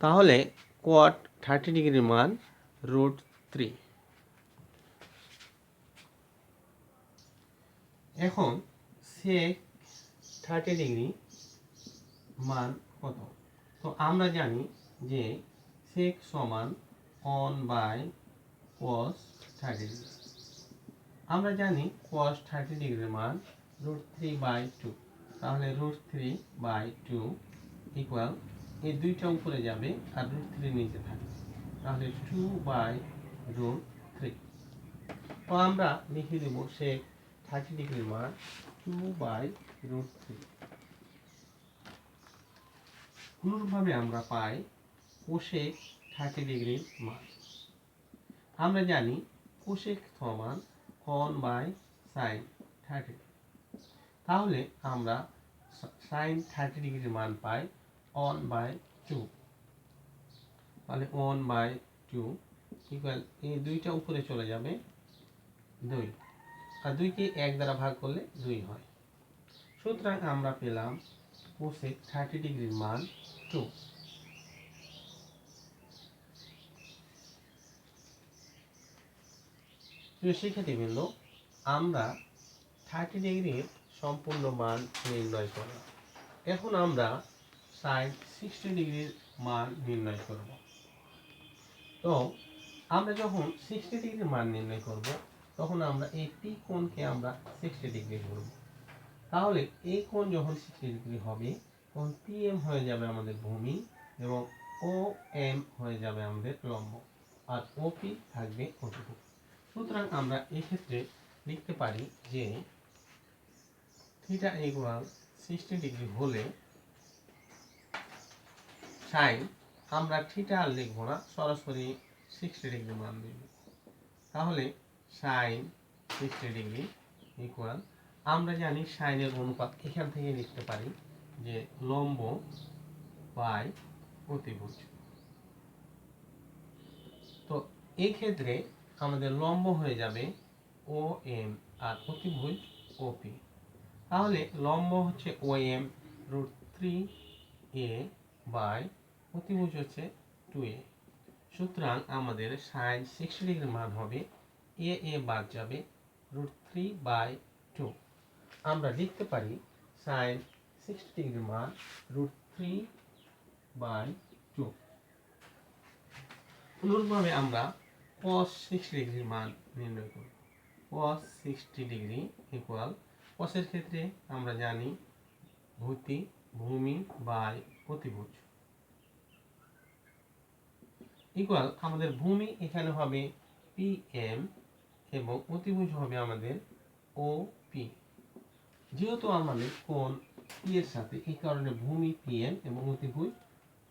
তাহলে কোয়াট 30 ডিগ্রির মান √3। এখন সেক 30 ডিগ্রি মান কত? তো আমরা জানি যে সেক সমান 1/cos 30 ডিগ্রি। আমরা জানি cos 30 ডিগ্রির মান √3/2। তাহলে √3/2 ইকুয়াল এই দুইটা উপরে যাবে আর √3 নিচে থাকবে, তাহলে 2/√3। তো আমরা লিখে দেব সেক 30 ডিগ্রির মান 2/√3। অনুরূপভাবে আমরা পাই কোসেক 30 ডিগ্রির মান। আমরা জানি কোসেক সমান 1/sin 30। তাহলে আমরা sin 30 ডিগ্রির মান পাই 1/2। তাহলে 1/2 ইকুয়াল এই দুইটা উপরে চলে যাবে 2, আর 2কে 1 দ্বারা ভাগ করলে 2 হয়। সুতরাং আমরা পেলাম কোসেক 30 ডিগ্রির মান 2। প্রিয় শিক্ষার্থীবৃন্দ, আমরা 30 ডিগ্রির সম্পূর্ণ মান নির্ণয় করলাম। এখন আমরা sin 60 ডিগ্রির মান নির্ণয় করব। তো আমরা যখন 60 ডিগ্রির মান নির্ণয় করব, তখন আমরা এই পি কোণকে আমরা 60 ডিগ্রি ধরব। তাহলে এই কোণ যখন 60 ডিগ্রি হবে, তখন পিএম হয়ে যাবে আমাদের ভূমি এবং ও এম হয়ে যাবে আমাদের লম্ব, আর ওপি থাকবে অতিভুজ। সুতরাং আমরা এই ক্ষেত্রে লিখতে পারি যে থিটা ইকুয়াল 60 ডিগ্রি হলে সাইন, আমরা থিটা আর লিখব না, সরাসরি 60 ডিগ্রি মান দেব। তাহলে সাইন 60 ডিগ্রি ইকুয়াল, আমরা জানি সাইনের অনুপাত এখান থেকে লিখতে পারি যে লম্ব বাই অতিভুজ। তো এই ক্ষেত্রে আমাদের লম্ব হয়ে যাবে ও এম আর অতিভুজ ওপি। তাহলে লম্ব হচ্ছে ও এম √3a বাই অতিভুজ হচ্ছে 2a। সুতরাং আমাদের সাইন 60 ডিগ্রির মান হবে এ বাদ যাবে √3/2। আমরা লিখতে পারি সাইন 60 ডিগ্রির মান √3/2। অনুরূপভাবে আমরা cos 60 ডিগ্রির মান নির্ণয় করব। cos 60 ডিগ্রি ইকুয়াল, cos এর ক্ষেত্রে আমরা জানি ভূমি বাই অতিভুজ ইকুয়াল, আমাদের ভূমি এখানে হবে পিএম এবং অতিভুজ হবে আমাদের ওপি। যেহেতু আমাদের কোণ পি এর সাথে, এই কারণে ভূমি পিএম এবং অতিভুজ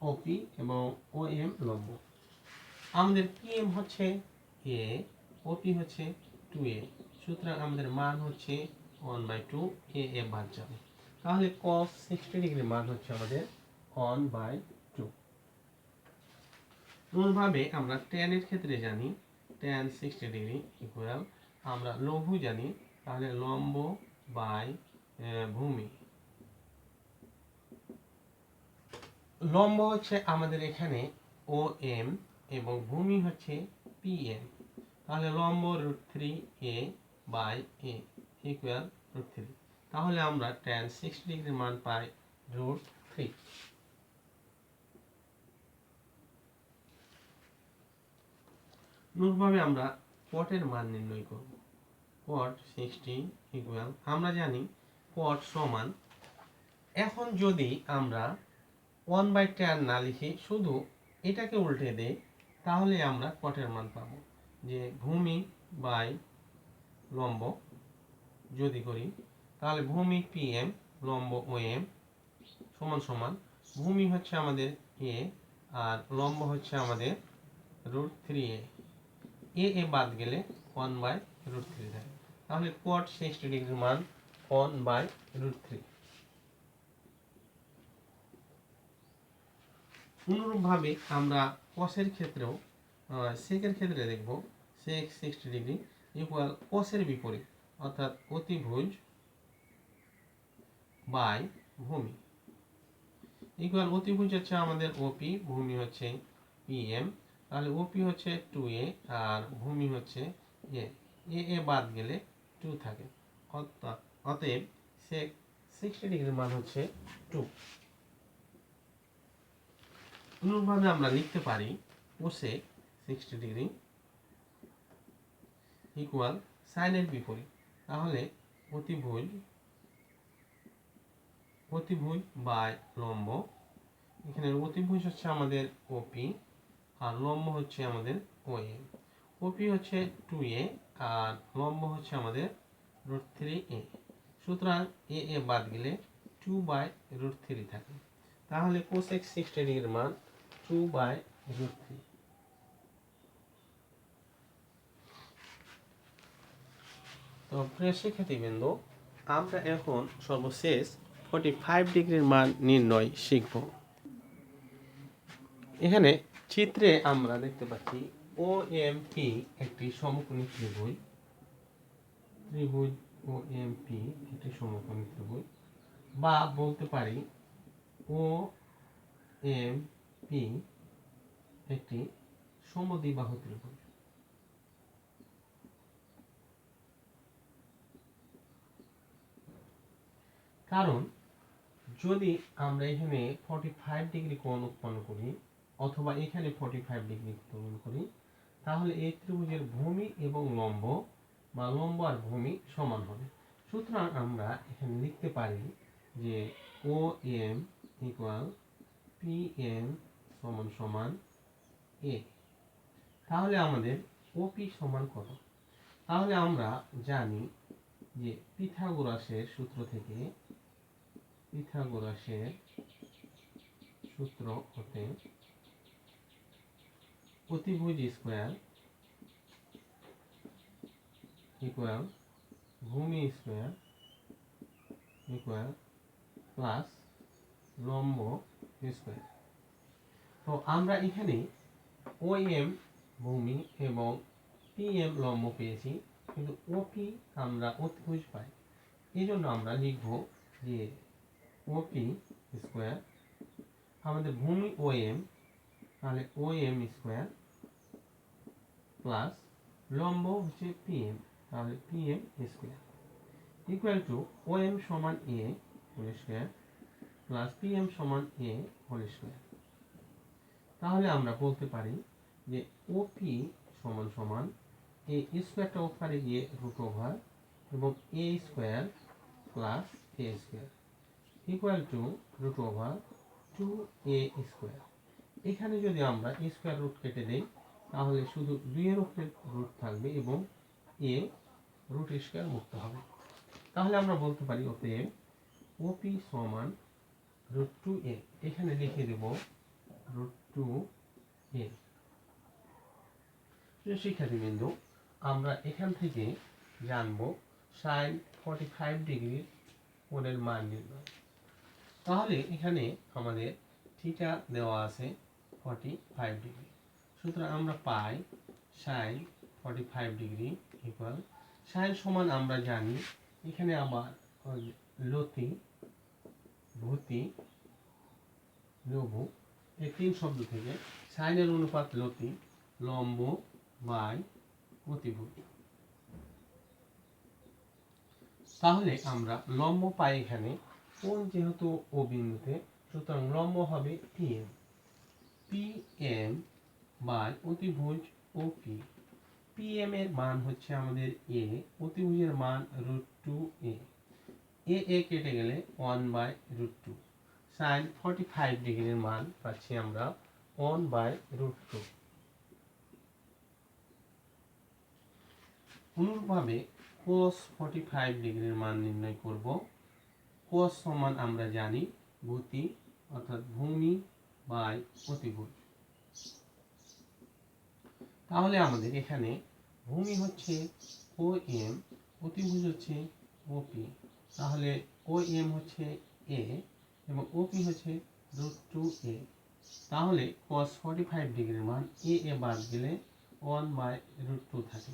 ওপি এবং ও এম লম্ব। আমাদের পিএম হচ্ছে এ, ওপি হচ্ছে 2a। সুতরাং আমাদের মান হচ্ছে 1/2, এ বাদ যাবে। তাহলে cos 60 ডিগ্রির মান হচ্ছে আমাদের 1/2। অনুরূপভাবে আমরা tan এর ক্ষেত্রে জানি tan 60 ডিগ্রি ইকুয়াল, আমরা লঘু জানি, তাহলে লম্ব বাই ভূমি। লম্ব হচ্ছে আমাদের এখানে ও এম এবং ভূমি হচ্ছে পিএম। তাহলে লম্ব √3a বাই এ ইকুয়াল √3। তাহলে আমরা tan 60 ডিগ্রির মান পাই √3। অনুরূপভাবে আমরা কটের মান নির্ণয় করব। cot 60 ইকুয়াল, আমরা জানি cot সমান, এখন যদি আমরা 1/tan না লিখে শুধু এটাকে উল্টে দেই, তাহলে আমরা কটের মান পাবো যে ভূমি বাই লম্ব যদি করি, তাহলে ভূমি পিএম লম্ব ও এম সমান সমান ভূমি হচ্ছে আমাদের এ আর লম্ব হচ্ছে আমাদের √3a। এ বাদ গেলে 1/√3 থাকে। তাহলে cot 60 ডিগ্রির মান 1/√3। অনুরূপভাবে আমরা cos-এর ক্ষেত্রেও sec-এর ক্ষেত্রে দেখব sec 60 ডিগ্রি ইকুয়াল cos-এর বিপরীত, অর্থাৎ অতিভুজ বাই ভূমি। ইকুয়াল অতিভুজ হচ্ছে আমাদের ওপি, ভূমি হচ্ছে পিএম। তাহলে ওপি হচ্ছে 2a আর ভূমি হচ্ছে এ। এ বাদ গেলে 2 থাকে, অতএব 60 ডিগ্রির মান হচ্ছে 2। অনুরূপভাবে আমরা লিখতে পারি কোসেক 60 ডিগ্রি ইকুয়াল সাইনের বিপরীত। তাহলে অতিভুজ বাই লম্ব, এখানে অতিভুজ হচ্ছে আমাদের ওপি আর লম্ব হচ্ছে আমাদের ওএ। ওপি হচ্ছে 2a আর লম্ব হচ্ছে আমাদের √3a। সুতরাং এ বাদ গেলে 2/√3 থাকে। তাহলে কোসেক 60 ডিগ্রির মান 2/√3। তো প্রিয় শিক্ষার্থীবৃন্দ, আমরা এখন সর্বশেষ 45 ডিগ্রির মান নির্ণয় শিখব। এখানে চিত্রে আমরা দেখতে পাচ্ছি ওএমপি একটি সমকোণী ত্রিভুজ ওএমপি একটি সমকোণী ত্রিভুজ, বা বলতে পারি ওএমপি একটি সমদ্বিবাহু ত্রিভুজ। কারণ যদি আমরা এখানে 45 ডিগ্রি কোণ উৎপন্ন করি অথবা এখানে 45 ডিগ্রি উৎপন্ন করি, তাহলে এই ত্রিভুজের ভূমি এবং লম্ব বা লম্ব আর ভূমি সমান হবে। সুতরাং আমরা এখানে লিখতে পারি যে ও এম ইকুয়াল পি এম সমান সমান এ। তাহলে আমাদের ওপি সমান কত? তাহলে আমরা জানি যে পিথাগোরাসের সূত্র হতে অতিভুজ স্কয়ার ইকুয়াল ভূমি স্কয়ার ইকুয়াল প্লাস লম্ব স্কয়ার। তো আমরা এখানে ওএম ভূমি এবং পিএম লম্ব পেয়েছি, কিন্তু ওপি আমরা অতিভুজ পাই। এই জন্য আমরা লিখব যে ওপি স্কয়ার আমাদের ভূমি ওএম, তাহলে ওএম স্কয়ার প্লাস লম্ব হচ্ছে পিএম, তাহলে PM square equal two OM সমান এ হোল স্কয়ার প্লাস পিএম সমান এ হোল স্কয়ার। তাহলে আমরা বলতে পারি যে ওপি সমান সমান এ স্কয়ারটা ওপারে গিয়ে √ওভার এবং a square plus a square equal to √ওভার 2a স্কয়ার। এখানে যদি আমরা স্কয়ার রুট কেটে দেই, তাহলে শুধু 2 এর উপরে রুট থাকবে এবং এ রুট স্কয়ার মুক্ত হবে। তাহলে আমরা বলতে পারি অতএব ওপি সমান √2a। এখানে লিখে দেব √2a। প্রিয় শিক্ষার্থীবৃন্দ, আমরা এখান থেকে জানবো sin 45 ডিগ্রির কোণের মান নির্ণয়। তাহলে এখানে আমাদের থিটা দেওয়া আছে 45 ডিগ্রি। সুতরাং আমরা পাই sin 45 ডিগ্রি ইকুয়াল sin সমান আমরা জানি এখানে আবার লতি ভূতি লঘু এই তিন শব্দ থেকে সাইনের অনুপাত লতি লম্ব বাই অতিভুজ। তাহলে আমরা লম্ব পাই এখানে কোণ যেহেতু ও বিন্দুতে, সুতরাং লম্ব হবে পিএম। পিএম বাই অতিভুজ ওপি। পিএম এর মান হচ্ছে আমাদের এ, অতিভুজের মান √2a। এ কেটে গেলে 1/√2। sin 45 ডিগ্রির মান পাচ্ছি আমরা 1/√2। অনুরূপভাবে cos 45 ডিগ্রির মান নির্ণয় করব। cos সমান আমরা জানি ভূতি অর্থাৎ ভূমি বাই অতিভুজ। তাহলে আমাদের এখানে ভূমি হচ্ছে ওএম, অতিভুজ হচ্ছে ওপি। তাহলে ওএম হচ্ছে এ এবং ওপি হচ্ছে √2a। তাহলে cos 45 ডিগ্রির মান এ বাদ গেলে 1/√2 থাকে।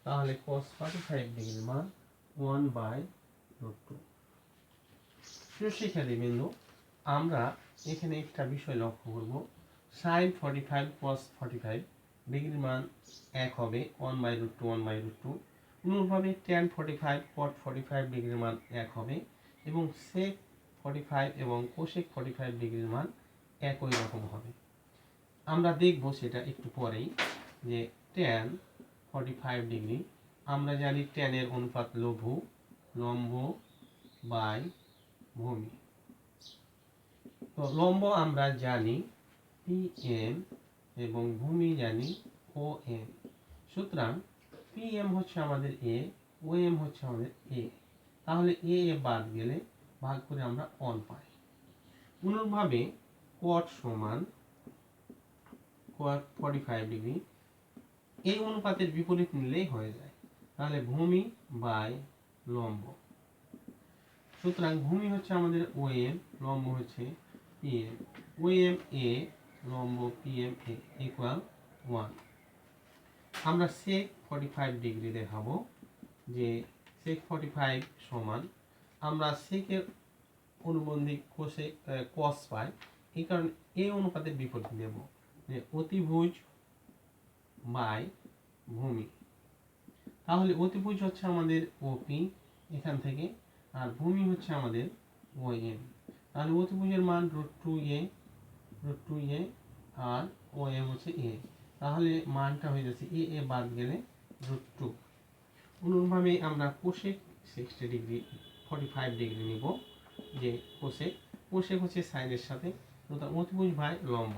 তাহলে cos 45 ডিগ্রির মান 1/√2। প্রিয় শিক্ষার্থীবৃন্দ, আমরা এখানে একটা বিষয় লক্ষ্য করব, সাইন 45 কস 45 ডিগ্রির মান এক হবে 1/√2 1/√2। অনুরূপভাবে ট্যান 45 কট 45 ডিগ্রির মান এক হবে এবং সেক 45 এবং কোসেক 45 ডিগ্রির মান একই রকম হবে। আমরা দেখব সেটা একটু পরেই যে ট্যান 45 ডিগ্রি, আমরা জানি ট্যানের অনুপাত লঘু লম্ব বাই ভূমি। তো লম্ব আমরা জানি PM এবং ভূমি জানি OM। সুতরাং PM হচ্ছে আমাদের A, OM হচ্ছে আমাদের A। তাহলে A বাদ গেলে ভাগ করে আমরা 1 পাই। অনুরূপভাবে cot সমান cot 45 ডিগ্রি, এই অনুপাতের বিপরীত নিলেই হয়ে যায়। তাহলে ভূমি বাই লম্ব। সুতরাং ভূমি হচ্ছে আমাদের OM, লম্ব হচ্ছে PM। OM A লম্ব PM A ইকুয়াল 1। আমরা sec 45 ডিগ্রি দেখাবো যে sec 45 সমান, আমরা sec এর অনুবন্ধী কোসেক cos পাই, এই কারণে এই অনুপাতের বিপরীত নেব যে অতিভুজ বাই ভূমি। তাহলে অতিভুজ হচ্ছে আমাদের OP এখান থেকে, আর ভূমি হচ্ছে আমাদের OM। তাহলে অতিভুজের মান √2a আর OM হচ্ছে A। তাহলে মানটা হয়ে যাচ্ছে A বাদ গেলে √2। অনুরূপভাবে আমরা কোসেক 60 ডিগ্রি 45 ডিগ্রি নিব, যে কোসেক হচ্ছে সাইনের সাথে, অতিভুজ বাই লম্ব।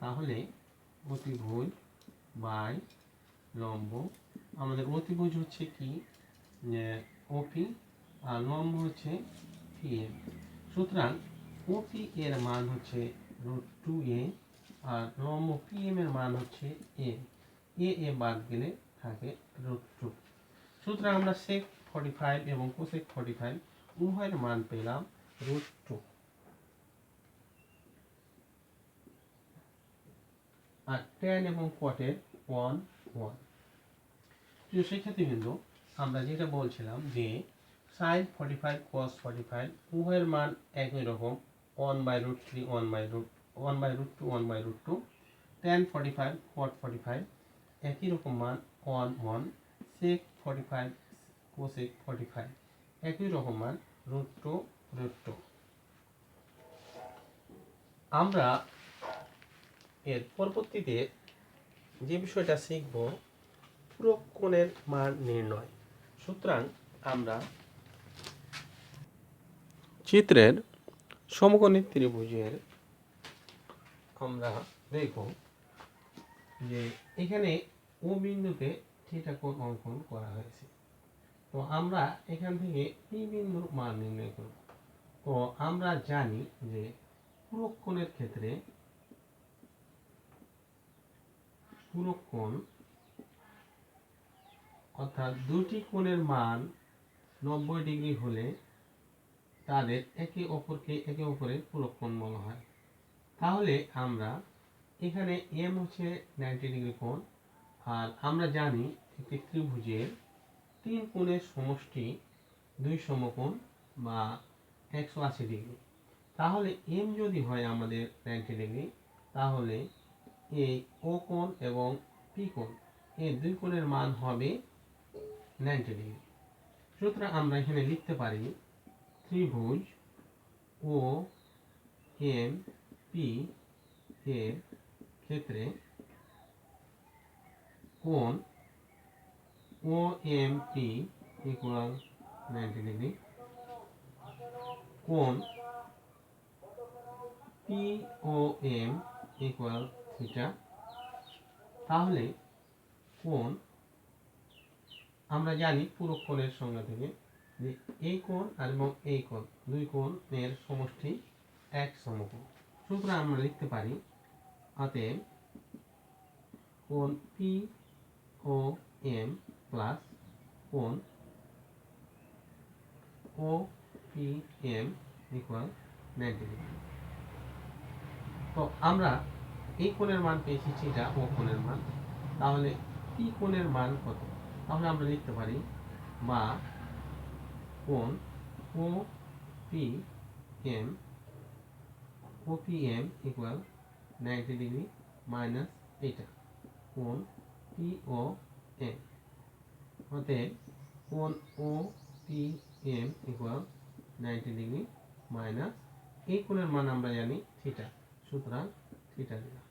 তাহলে অতিভুজ বাই লম্ব, আমাদের অতিভুজ হচ্ছে কি OP আর লম্ব হচ্ছে PM। সুতরাং OP এর মান হচ্ছে √2a আর লম্ব PM এর মান হচ্ছে A বাদ গেলে থাকে √2। সুতরাং আমরা sec 45 এবং cosec 45 উভয়ের মান পেলাম √2। আর tan এবং cot এর 1 1। প্রিয় শিক্ষার্থীবৃন্দ, আমরা যেটা বলছিলাম যে sin 45 cos 45 উভয়ের মান একই রকম 1/√3 1/√2 1/√2। tan 45 cot 45 একই রকম মান 1 1। sec 45 cosec 45 একই রকম মান √2 আমরা এর পরবর্তীতে যে বিষয়টা শিখব পূরক কোণের মান নির্ণয়। সুতরাং আমরা চিত্রের সমকোণী ত্রিভুজের আমরা দেখব যে এখানে ও বিন্দুতে থিটা কোণ অঙ্কন করা হয়েছে। তো আমরা এখান থেকে পি বিন্দুর মান নির্ণয় করব। তো আমরা জানি যে পূরক কোণের ক্ষেত্রে পূরক কোণ অর্থাৎ দুটি কোণের মান 90 ডিগ্রি হলে তাদের একে অপরের পূরক কোণ বলা হয়। তাহলে আমরা এখানে M হচ্ছে 90 ডিগ্রি কোণ, আর আমরা জানি একটি ত্রিভুজের তিন কোণের সমষ্টি দুই সমকোণ বা 180 ডিগ্রি। তাহলে M যদি হয় আমাদের 90 ডিগ্রি, তাহলে এই O কোণ এবং P কোণ এই দুই কোণের মান হবে 90 ডিগ্রি। সুতরাং আমরা এখানে লিখতে পারি ত্রিভুজ OMP এর ক্ষেত্রে কোণ OMP ইকুয়াল 90 ডিগ্রি, কোণ POM ইকুয়াল থিটা। তাহলে কোণ আমরা জানি পূরক কোণের সংজ্ঞা থেকে যে এই কোণ আর এবং এই কোণ দুই কোণের সমষ্টি এক সমকোণ। সুতরাং আমরা লিখতে পারি অতএব কোণ POM প্লাস কোণ OPM ইকুয়াল 90 ডিগ্রি। তো আমরা এই কোণের মান পেয়েছি থিটা, ও কোণের মান। তাহলে পি কোণের মান কত? তাহলে আমরা লিখতে পারি বা কোণ OPM OPM equal 90 degree minus এটা কোণ POM, অতএব কোণ OPM ইকুয়াল 90 ডিগ্রি মাইনাস এই কোণের মান আমরা জানি থিটা, সুতরাং থিটা দিলাম।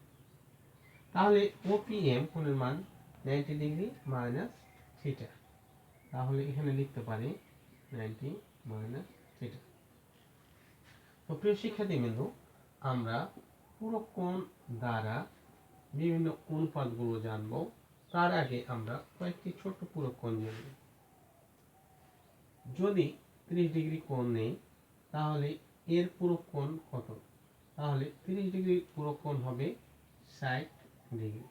তাহলে OPM কোণের মান 90 ডিগ্রি মাইনাস থিটা, তাহলে এখানে লিখতে পারি 90 মাইনাস থিটা। তো প্রিয় শিক্ষার্থীবৃন্দ, আমরা পুরো কোণ দ্বারা বিভিন্ন অনুপাতগুলো জানব। তার আগে আমরা কয়েকটি ছোট পুরো কোণ জানব। যদি 30 ডিগ্রি কোণ নেই তাহলে এর পুরো কোণ কত? তাহলে 30 ডিগ্রি পুরো কোণ হবে 60 ডিগ্রি,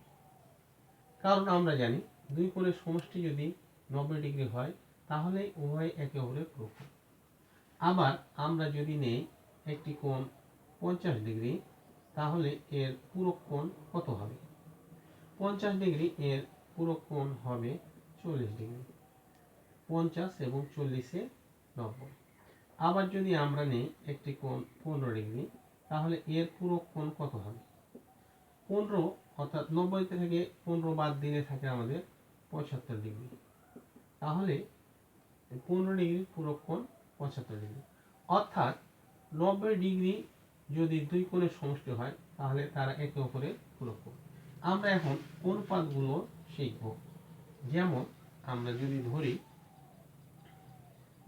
কারণ আমরা জানি দুই কোণের সমষ্টি যদি 90 ডিগ্রি হয় তাহলে উভয় একে অপরের পুরো কোণ। আবার আমরা যদি নেই একটি কোণ 50 ডিগ্রি, তাহলে এর পুরো কোণ কত হবে? 50 ডিগ্রি এর পুরো কোণ হবে 40 ডিগ্রি। 50 এবং 40-এ 90। আবার যদি আমরা নেই একটি কোণ 15 ডিগ্রি, তাহলে এর পুরো কোণ কত হবে? 15 অর্থাৎ 90 থেকে 15 বাদ দিলে থাকে আমাদের 75 ডিগ্রি। তাহলে 15 ডিগ্রির পুরো কোণ 75 ডিগ্রি। অর্থাৎ 90 ডিগ্রি যদি দুই কোণের সমষ্টি হয় তাহলে তারা একে অপরের পুরো কোণ। আমরা এখন অনুপাতগুলো শিখব। যেমন আমরা যদি ধরি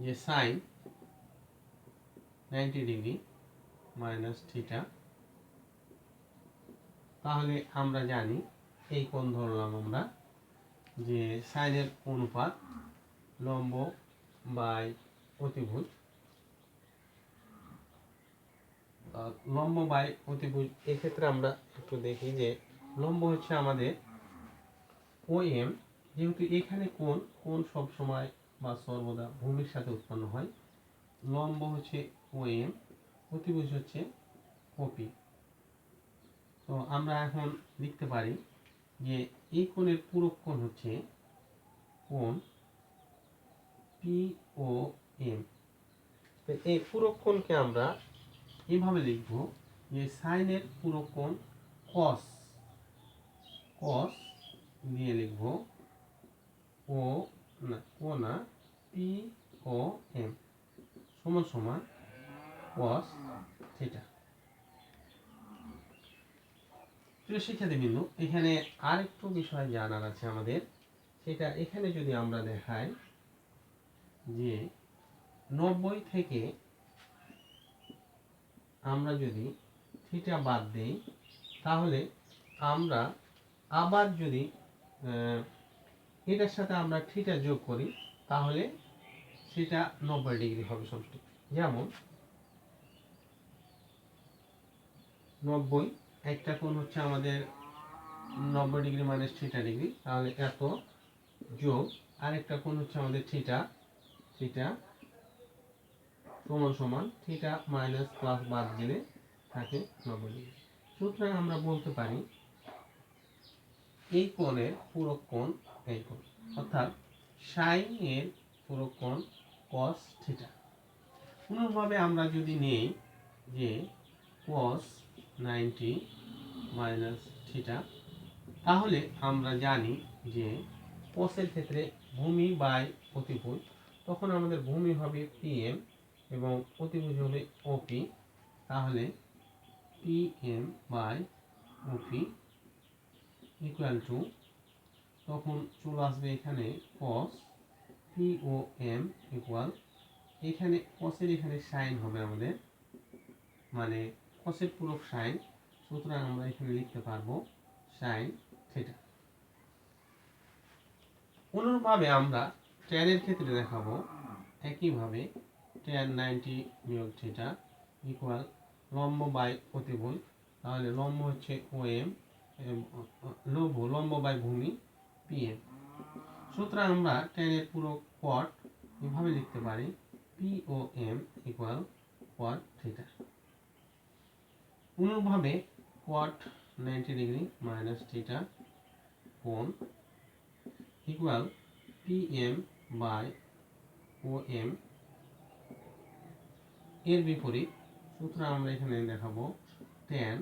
যে সাইন 90 ডিগ্রি মাইনাস থিটা, তাহলে আমরা জানি এই কোণ ধরলাম আমরা যে সাইনের অনুপাত লম্ব বাই অতিভুজ, লম্ব বাই অতিভুজ। এক্ষেত্রে আমরা একটু দেখি যে লম্ব হচ্ছে আমাদের OM, যেহেতু এখানে কোণ সব সময় বা সর্বদা ভূমির সাথে উৎপন্ন হয়, লম্ব হচ্ছে OM, অতিভুজ হচ্ছে OP। তো আমরা এখন লিখতে পারি যে এই কোণের পুরো কোণ হচ্ছে কোণ POM। তো এই পুরো কোণকে আমরা এভাবে লিখব যে সাইনের পুরো কোণ cos দিয়ে লিখব ও না POM সমান সমান cos থিটা। প্রিয় শিক্ষার্থীবৃন্দ, এখানে আরেকটু বিষয় জানার আছে আমাদের, সেটা এখানে যদি আমরা দেখাই যে 90 থেকে আমরা যদি থিটা বাদ দেই তাহলে আমরা আবার যদি এটার সাথে আমরা থিটা যোগ করি তাহলে সেটা 90 ডিগ্রি হবে সমষ্টি। যেমন 90 একটা কোণ হচ্ছে আমাদের 90 ডিগ্রি মাইনাস থিটা ডিগ্রি, তাহলে এত যোগ আরেকটা কোণ হচ্ছে আমাদের থিটা সমান সমান থিটা মাইনাস প্লাস বাদ দিলে থাকে 90 ডিগ্রি। সুতরাং আমরা বলতে পারি এই কোণের পুরো কোণ এই কোণ, অর্থাৎ সাইন এর পুরো কোণ cos থিটা। অনুরূপভাবে আমরা যদি নেই যে cos 90 মাইনাস থিটা, তাহলে আমরা জানি যে cos এর ক্ষেত্রে ভূমি বাই অতিভুজ, তখন আমাদের ভূমি হবে PM এবং অতিভুজ হবে OP। তাহলে PM by OP equal to, তখন চলে আসবে এখানে cos POM ইকুয়াল, এখানে cos এর এখানে সাইন হবে আমাদের, মানে cos এর পুরো সাইন, সুতরাং আমরা এখানে লিখতে পারবো সাইন থিটা। অনুরূপভাবে আমরা tan এর ক্ষেত্রে দেখাবো একইভাবে tan 90 বিয়োগ থিটা ইকুয়াল লম্ব বাই অতিভুজ, তাহলে লম্ব হচ্ছে OM, লম্ব বাই ভূমি PM। সুতরাং আমরা tan এর পুরো cot এভাবে লিখতে পারি POM ইকুয়াল cot থিটা। অনুরূপভাবে cot 90 ডিগ্রি মাইনাস থিটা কোণ ইকুয়াল PM বাই OM এর বিপরীত। সুতরাং আমরা এখানে দেখাবো ট্যান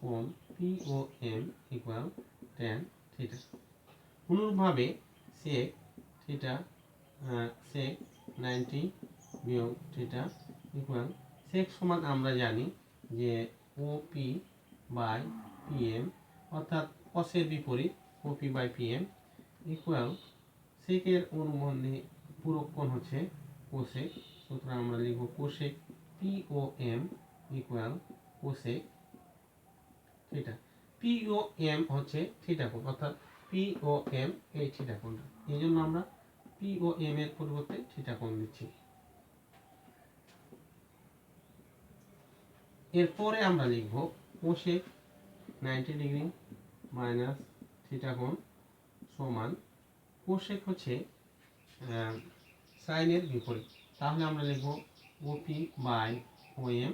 কোণ POM ইকুয়াল ট্যান থিটা। অনুরূপভাবে সেক থিটা সেক 90 বিয়োগ থিটা ইকুয়াল সেক সমান আমরা জানি যে OP বাই PM, অর্থাৎ কসের বিপরীত OP বাই PM ইকুয়াল সেকের অনুবন্ধে পূরক কোণ হচ্ছে কোসেক, সুতরাং আমরা লিখব cosec POM equal cosec theta. POM হচ্ছে থিটা কোণ, অর্থাৎ POM এই থিটা কোণটা, এই জন্য আমরা POM এর পরিবর্তে থিটা কোণ দিচ্ছি। এরপরে আমরা লিখব কোসেক 90 ডিগ্রি মাইনাস থিটা কোণ সমান কোসেক হচ্ছে সাইনের বিপরীত, তাহলে আমরা লিখব OP by OM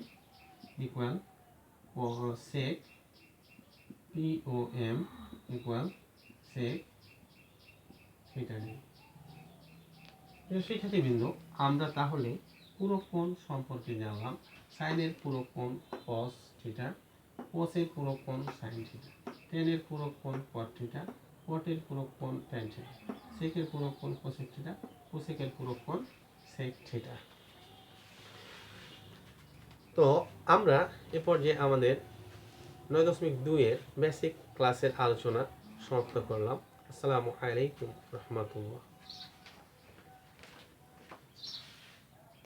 equal sec POM equal sec theta degree. শিক্ষার্থীবৃন্দ, আমরা তাহলে পূরক কোণ সম্পর্কে জানলাম। সাইনের পূরক কোণ কস থিটা, কোসের পূরক কোণ সাইন থিটা, টেনের পূরক কোণ কট থিটা, কটের পূরক কোণ ট্যান থিটা, সেকের পূরক কোণ কোসেক থিটা, কোসেকের পূরক কোণ সেক থিটা। তো আমরা এ পর্যায়ে আমাদের 9.2 এর বেসিক ক্লাসের আলোচনা সমাপ্ত করলাম। আসসালামু আলাইকুম রহমতুল্লাহ।